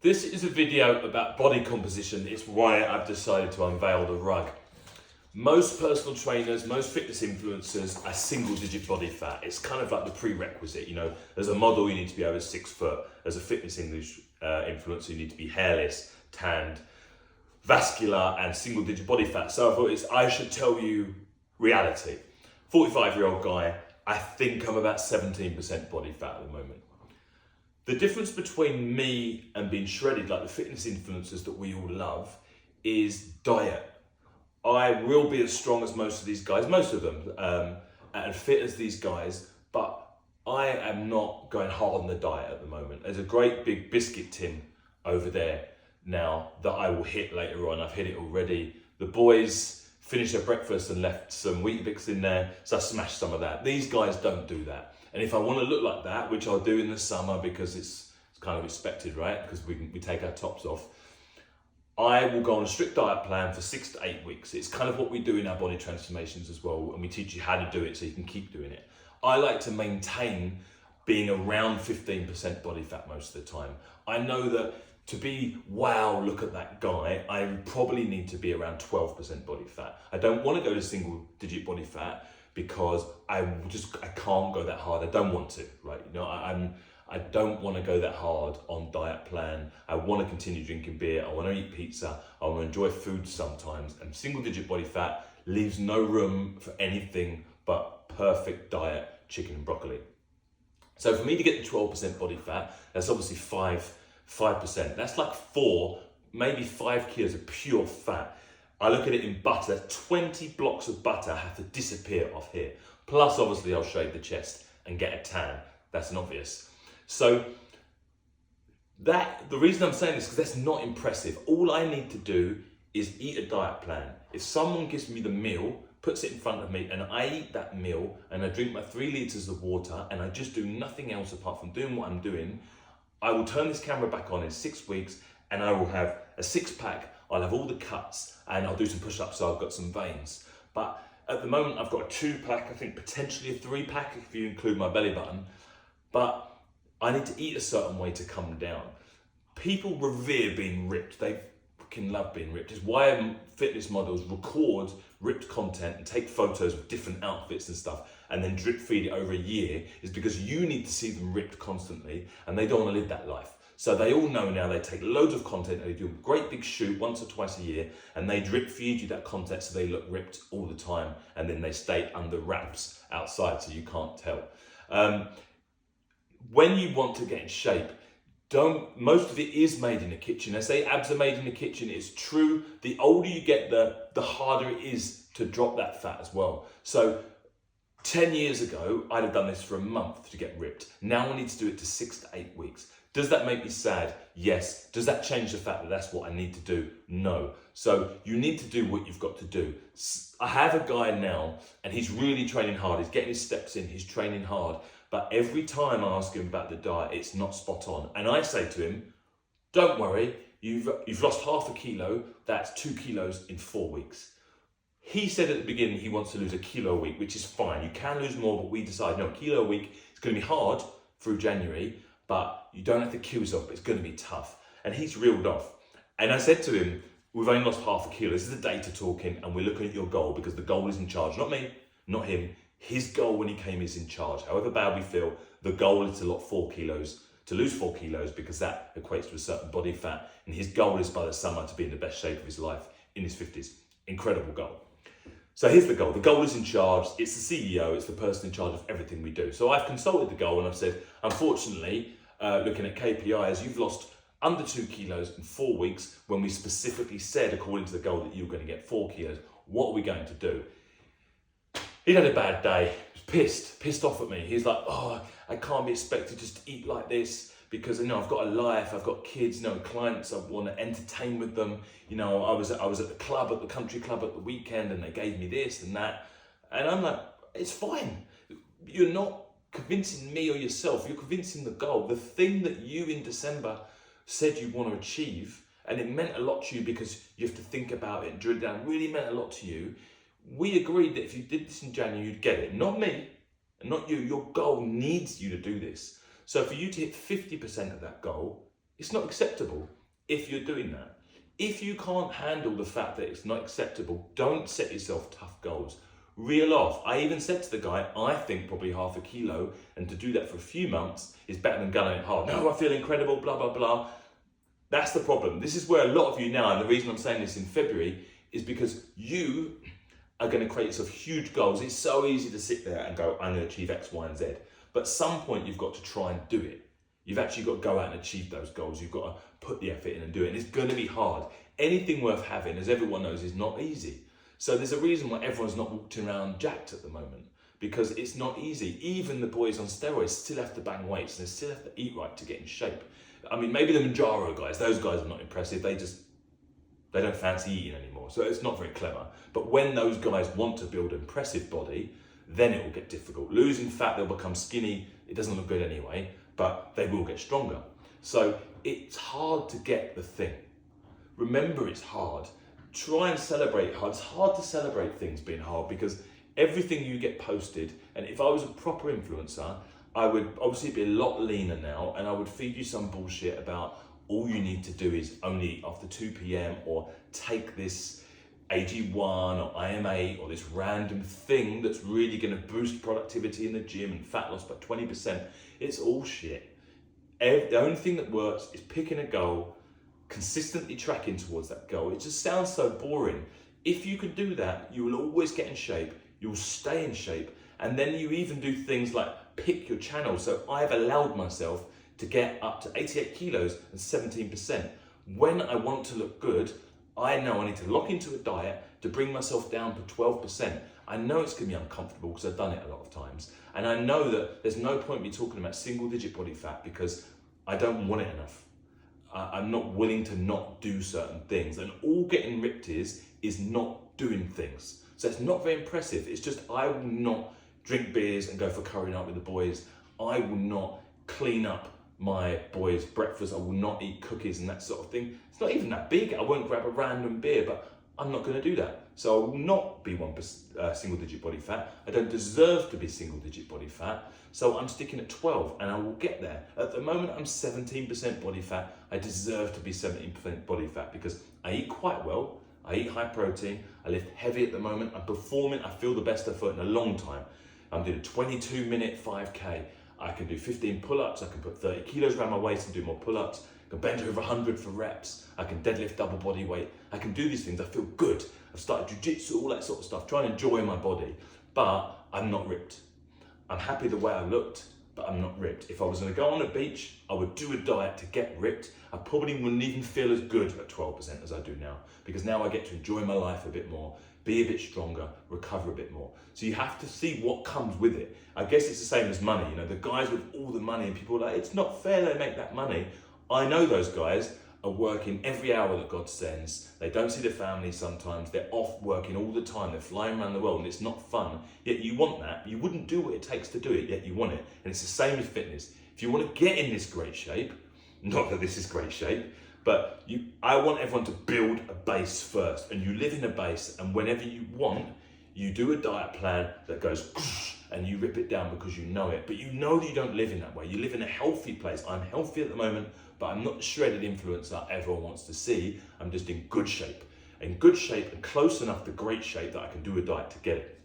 This is a video about body composition. It's why I've decided to unveil the rug. Most personal trainers, most fitness influencers are single digit body fat. It's kind of like the prerequisite, you know, as a model you need to be over 6 foot. As a fitness influencer you need to be hairless, tanned, vascular and single digit body fat. So I thought I should tell you reality. 45-year-old guy, I think I'm about 17% body fat at the moment. The difference between me and being shredded, like the fitness influencers that we all love, is diet. I will be as strong as most of these guys, most of them, and fit as these guys, but I am not going hard on the diet at the moment. There's a great big biscuit tin over there now that I will hit later on. I've hit it already. The boys finished their breakfast and left some Weet-Bix in there, so I smashed some of that. These guys don't do that. And if I want to look like that, which I'll do in the summer because it's kind of expected, right? Because we take our tops off. I will go on a strict diet plan for 6 to 8 weeks. It's kind of what we do in our body transformations as well. And we teach you how to do it so you can keep doing it. I like to maintain being around 15% body fat most of the time. I know that to be, wow, look at that guy, I probably need to be around 12% body fat. I don't want to go to single digit body fat because I can't go that hard. I don't want to, right? You know, I don't want to go that hard on diet plan. I want to continue drinking beer. I want to eat pizza. I want to enjoy food sometimes. And single digit body fat leaves no room for anything but perfect diet, chicken and broccoli. So for me to get the 12% body fat, that's obviously 5%. That's like 4, maybe 5 kilos of pure fat. I look at it in butter. 20 blocks of butter have to disappear off here. Plus, obviously, I'll shave the chest and get a tan. That's an obvious. So the reason I'm saying this is because that's not impressive. All I need to do is eat a diet plan. If someone gives me the meal, puts it in front of me, and I eat that meal, and I drink my 3 litres of water, and I just do nothing else apart from doing what I'm doing, I will turn this camera back on in 6 weeks, and I will have a 6-pack. I'll have all the cuts, and I'll do some push-ups, so I've got some veins. But at the moment, I've got a 2-pack, I think potentially a 3-pack if you include my belly button. But I need to eat a certain way to come down. People revere being ripped. They fucking love being ripped. It's why fitness models record ripped content and take photos of different outfits and stuff and then drip feed it over a year, is because you need to see them ripped constantly and they don't want to live that life. So they all know now they take loads of content and they do a great big shoot once or twice a year and they drip feed you that content so they look ripped all the time, and then they stay under wraps outside so you can't tell. When you want to get in shape, most of it is made in the kitchen. I say abs are made in the kitchen. It's true. The older you get, the harder it is to drop that fat as well. So 10 years ago, I'd have done this for a month to get ripped. Now I need to do it to 6 to 8 weeks. Does that make me sad? Yes. Does that change the fact that that's what I need to do? No. So you need to do what you've got to do. I have a guy now and he's really training hard. He's getting his steps in. He's training hard. But every time I ask him about the diet, it's not spot on. And I say to him, don't worry, you've lost half a kilo. That's 2 kilos in 4 weeks. He said at the beginning he wants to lose a kilo a week, which is fine. You can lose more, but we decided, no, a kilo a week. It's going to be hard through January, but you don't have to kill yourself, but it's going to be tough. And he's reeled off. And I said to him, we've only lost half a kilo. This is the data talking, and we're looking at your goal because the goal is in charge. Not me, not him. His goal when he came is in charge. However bad we feel, the goal is to lose 4 kilos because that equates to a certain body fat. And his goal is by the summer to be in the best shape of his life in his 50s. Incredible goal. So here's the goal. The goal is in charge. It's the CEO. It's the person in charge of everything we do. So I've consulted the goal and I've said, unfortunately, looking at KPIs, you've lost under 2 kilos in 4 weeks when we specifically said, according to the goal, that you were going to get 4 kilos. What are we going to do? He'd had a bad day. He was pissed off at me. He's like, oh, I can't be expected just to eat like this because, you know, I've got a life, I've got kids, you know, clients, I want to entertain with them. You know, I was at the club, at the country club at the weekend and they gave me this and that. And I'm like, it's fine. You're not convincing me or yourself. You're convincing the goal. The thing that you in December said you want to achieve, and it meant a lot to you because you have to think about it and drill it down, really meant a lot to you. We agreed that if you did this in January, you'd get it. Not me, and not you. Your goal needs you to do this. So for you to hit 50% of that goal, it's not acceptable. if you're doing that. If you can't handle the fact that it's not acceptable, don't set yourself tough goals. Reel off. I even said to the guy, I think probably half a kilo, and to do that for a few months is better than gunning it hard. No, I feel incredible, blah, blah, blah. That's the problem. This is where a lot of you now, and the reason I'm saying this in February, is because you are going to create yourself huge goals. It's so easy to sit there and go, I'm going to achieve X, Y, and Z. But at some point, you've got to try and do it. You've actually got to go out and achieve those goals. You've got to put the effort in and do it. And it's going to be hard. Anything worth having, as everyone knows, is not easy. So there's a reason why everyone's not walking around jacked at the moment, because it's not easy. Even the boys on steroids still have to bang weights and they still have to eat right to get in shape. I mean, maybe the Manjaro guys, those guys are not impressive. They don't fancy eating anymore. So it's not very clever. But when those guys want to build an impressive body, then it will get difficult. Losing fat, they'll become skinny. It doesn't look good anyway, but they will get stronger. So it's hard to get the thing. Remember, it's hard. Try and celebrate hard. It's hard to celebrate things being hard because everything you get posted, and if I was a proper influencer, I would obviously be a lot leaner now, and I would feed you some bullshit about all you need to do is only eat after 2 p.m. or take this AG1 or IM8 or this random thing that's really going to boost productivity in the gym and fat loss by 20%. It's all shit. The only thing that works is picking a goal, consistently tracking towards that goal. It just sounds so boring. If you can do that, you will always get in shape, you'll stay in shape, and then you even do things like pick your channel. So I've allowed myself to get up to 88 kilos and 17%. When I want to look good, I know I need to lock into a diet to bring myself down to 12%. I know it's gonna be uncomfortable because I've done it a lot of times. And I know that there's no point me talking about single digit body fat because I don't want it enough. I'm not willing to not do certain things. And all getting ripped is not doing things. So it's not very impressive. It's just, I will not drink beers and go for curry night with the boys. I will not clean up my boys' breakfast. I will not eat cookies and that sort of thing. It's not even that big. I won't grab a random beer, but I'm not going to do that. So I will not be single digit body fat. I don't deserve to be single digit body fat. So I'm sticking at 12 and I will get there. At the moment, I'm 17% body fat. I deserve to be 17% body fat because I eat quite well. I eat high protein. I lift heavy at the moment. I'm performing. I feel the best effort in a long time. I'm doing a 22-minute 5K. I can do 15 pull-ups. I can put 30 kilos around my waist and do more pull-ups. I can bend over 100 for reps. I can deadlift double body weight. I can do these things. I feel good. I've started jiu-jitsu, all that sort of stuff, trying to enjoy my body. But I'm not ripped. I'm happy the way I looked, but I'm not ripped. If I was going to go on a beach, I would do a diet to get ripped. I probably wouldn't even feel as good at 12% as I do now, because now I get to enjoy my life a bit more, be a bit stronger, recover a bit more. So you have to see what comes with it. I guess it's the same as money. You know, the guys with all the money and people are like, it's not fair they make that money. I know those guys are working every hour that God sends. They don't see their family sometimes. They're off working all the time. They're flying around the world and it's not fun. Yet you want that. You wouldn't do what it takes to do it, yet you want it. And it's the same with fitness. If you want to get in this great shape, not that this is great shape, but I want everyone to build a base first. And you live in a base, and whenever you want, you do a diet plan that goes and you rip it down because you know it. But you know that you don't live in that way. You live in a healthy place. I'm healthy at the moment, but I'm not the shredded influencer everyone wants to see. I'm just in good shape. In good shape and close enough to great shape that I can do a diet to get it.